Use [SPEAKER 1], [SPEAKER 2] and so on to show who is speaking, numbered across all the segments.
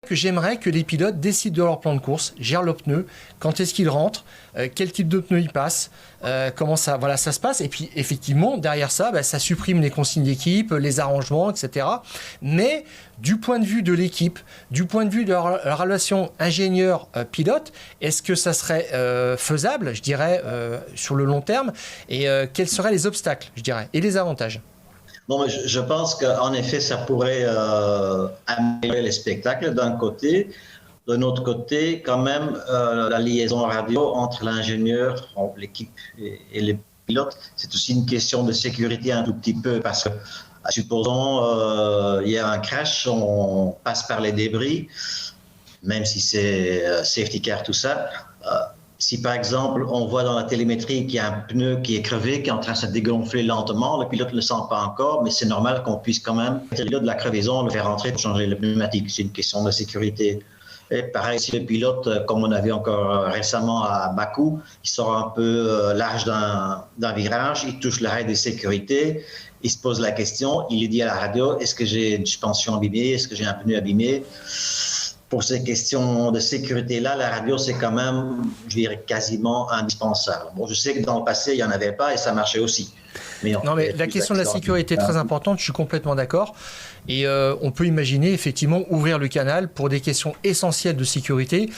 [SPEAKER 1] que j'aimerais que les pilotes décident de leur plan de course, gèrent leurs pneus, quand est-ce qu'ils rentrent, quel type de pneus ils passent, comment ça se passe. Et puis effectivement, derrière ça, ça supprime les consignes d'équipe, les arrangements, etc. Mais du point de vue de l'équipe, du point de vue de la relation ingénieur-pilote, est-ce que ça serait faisable, je dirais, sur le long terme, et quels seraient les obstacles, je dirais, et les avantages?
[SPEAKER 2] Bon, mais je pense qu'en effet, ça pourrait améliorer les spectacles d'un côté. D'un autre côté, quand même, la liaison radio entre l'ingénieur, l'équipe et les pilotes, c'est aussi une question de sécurité un tout petit peu parce que, supposons, il y a un crash, on passe par les débris, même si c'est safety car, tout ça. Si par exemple on voit dans la télémétrie qu'il y a un pneu qui est crevé, qui est en train de se dégonfler lentement, le pilote ne le sent pas encore, mais c'est normal qu'on puisse quand même, le pilote de la crevaison, le faire rentrer pour changer le pneumatique. C'est une question de sécurité. Et pareil, si le pilote, comme on a vu encore récemment à Bakou, il sort un peu large d'un virage, il touche l'arrêt de sécurité, il se pose la question, il dit à la radio, est-ce que j'ai une suspension abîmée, est-ce que j'ai un pneu abîmé? Pour ces questions de sécurité-là, la radio, c'est quand même, je dirais, quasiment indispensable. Bon, je sais que dans le passé, il n'y en avait pas et ça marchait aussi.
[SPEAKER 1] Mais la question de la sécurité est très importante, je suis complètement d'accord. Et on peut imaginer effectivement ouvrir le canal pour des questions essentielles de sécurité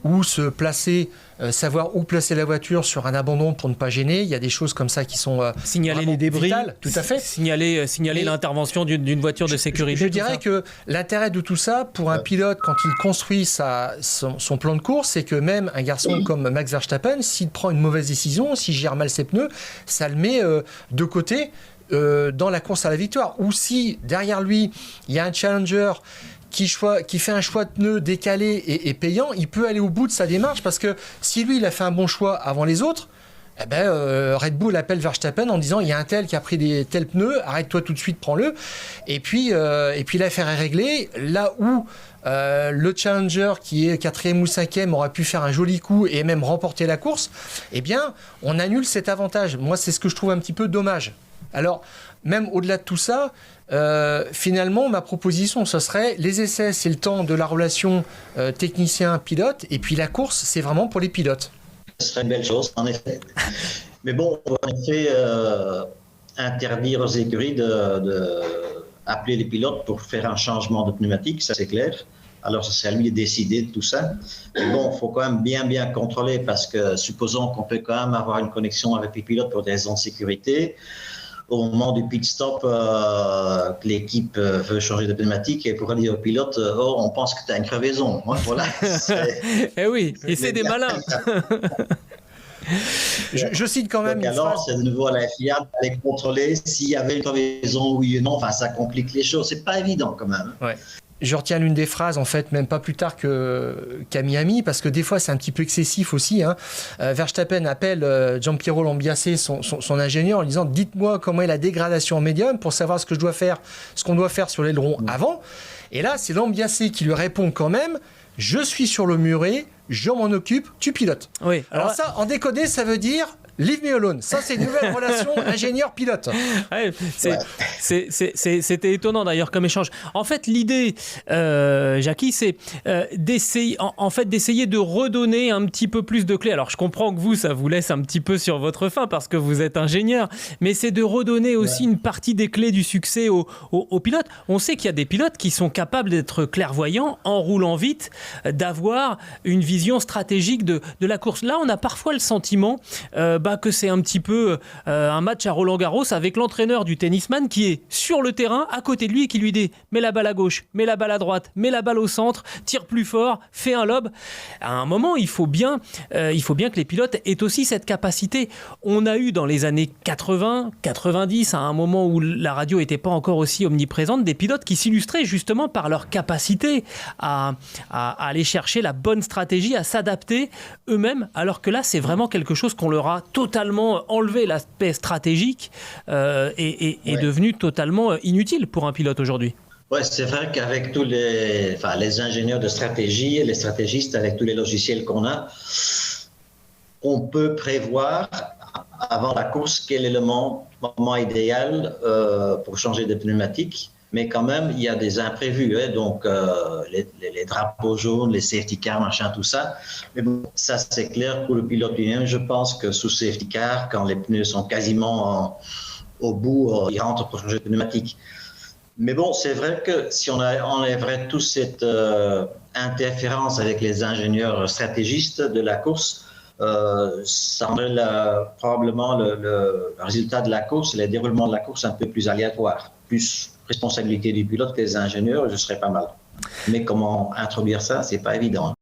[SPEAKER 1] ou se placer, savoir où placer la voiture sur un abandon pour ne pas gêner. Il y a des choses comme ça qui sont
[SPEAKER 3] signaler les débris,
[SPEAKER 1] vitales, tout à fait.
[SPEAKER 3] Signaler l'intervention d'une voiture de sécurité.
[SPEAKER 1] Je dirais que l'intérêt de tout ça pour un pilote quand il construit son plan de course, c'est que même un garçon comme Max Verstappen, s'il prend une mauvaise décision, s'il gère mal ses pneus, ça le met de côté dans la course à la victoire. Ou si derrière lui il y a un challenger qui fait un choix de pneus décalé et payant, il peut aller au bout de sa démarche parce que si lui il a fait un bon choix avant les autres, Red Bull appelle Verstappen en disant il y a un tel qui a pris tels pneus, arrête-toi tout de suite, prends-le. Et puis l'affaire est réglée. Là où le challenger qui est 4e ou 5e aurait pu faire un joli coup et même remporter la course, eh bien on annule cet avantage. Moi c'est ce que je trouve un petit peu dommage. Alors même au-delà de tout ça, finalement ma proposition ce serait les essais c'est le temps de la relation technicien-pilote et puis la course c'est vraiment pour les pilotes.
[SPEAKER 2] Ce serait une belle chose, en effet. Mais bon, on va en effet interdire aux écuries d'appeler les pilotes pour faire un changement de pneumatique, ça c'est clair. Alors c'est à lui de décider de tout ça. Mais bon, il faut quand même bien contrôler parce que supposons qu'on peut quand même avoir une connexion avec les pilotes pour des raisons de sécurité. Au moment du pit stop, que l'équipe veut changer de pneumatique et pour dire au pilote, on pense que tu as une crevaison. Voilà.
[SPEAKER 3] Eh oui, et c'est des malins.
[SPEAKER 1] Je cite quand même
[SPEAKER 2] donc, alors, c'est de nouveau à la FIA d'aller contrôler s'il y avait une crevaison oui ou non. Enfin, ça complique les choses. C'est pas évident quand même.
[SPEAKER 1] Ouais. Je retiens l'une des phrases, en fait, même pas plus tard qu'à Miami, parce que des fois, c'est un petit peu excessif aussi. Verstappen appelle Giampiero Lambiase, son ingénieur, en lui disant « Dites-moi comment est la dégradation en médium pour savoir ce qu'on doit faire sur l'aileron avant. » Et là, c'est Lambiase qui lui répond quand même « Je suis sur le muret, je m'en occupe, tu pilotes. »
[SPEAKER 3] Oui.
[SPEAKER 1] Alors ça, en décodé, ça veut dire... Leave me alone. Ça, c'est une nouvelle relation ingénieur-pilote.
[SPEAKER 3] Ouais, c'était étonnant d'ailleurs comme échange. En fait, l'idée, Jackie, c'est d'essayer de redonner un petit peu plus de clés. Alors, je comprends que vous, ça vous laisse un petit peu sur votre faim parce que vous êtes ingénieur, mais c'est de redonner aussi une partie des clés du succès aux pilotes. On sait qu'il y a des pilotes qui sont capables d'être clairvoyants en roulant vite, d'avoir une vision stratégique de la course. Là, on a parfois le sentiment que c'est un petit peu un match à Roland-Garros avec l'entraîneur du tennisman qui est sur le terrain à côté de lui et qui lui dit mets la balle à gauche, mets la balle à droite, mets la balle au centre, tire plus fort, fais un lob. À un moment, il faut bien que les pilotes aient aussi cette capacité. On a eu dans les années 80, 90, à un moment où la radio n'était pas encore aussi omniprésente, des pilotes qui s'illustraient justement par leur capacité à aller chercher la bonne stratégie, à s'adapter eux-mêmes, alors que là, c'est vraiment quelque chose qu'on leur a totalement enlevé. L'aspect stratégique est devenu totalement inutile pour un pilote aujourd'hui.
[SPEAKER 2] Oui, c'est vrai qu'avec tous les ingénieurs de stratégie et les stratégistes, avec tous les logiciels qu'on a, on peut prévoir avant la course quel est le moment idéal pour changer de pneumatique. Mais quand même, il y a des imprévus, hein, donc les drapeaux jaunes, les safety cars, machin, tout ça. Mais bon, ça c'est clair pour le pilote lui-même. Je pense que sous safety car, quand les pneus sont quasiment au bout, il rentre pour changer de pneumatique. Mais bon, c'est vrai que si on enlèverait toute cette interférence avec les ingénieurs stratégistes de la course, ça rendrait probablement le résultat de la course, le déroulement de la course un peu plus aléatoire, plus responsabilité du pilote que des ingénieurs, ce serait pas mal. Mais comment introduire ça, c'est pas évident.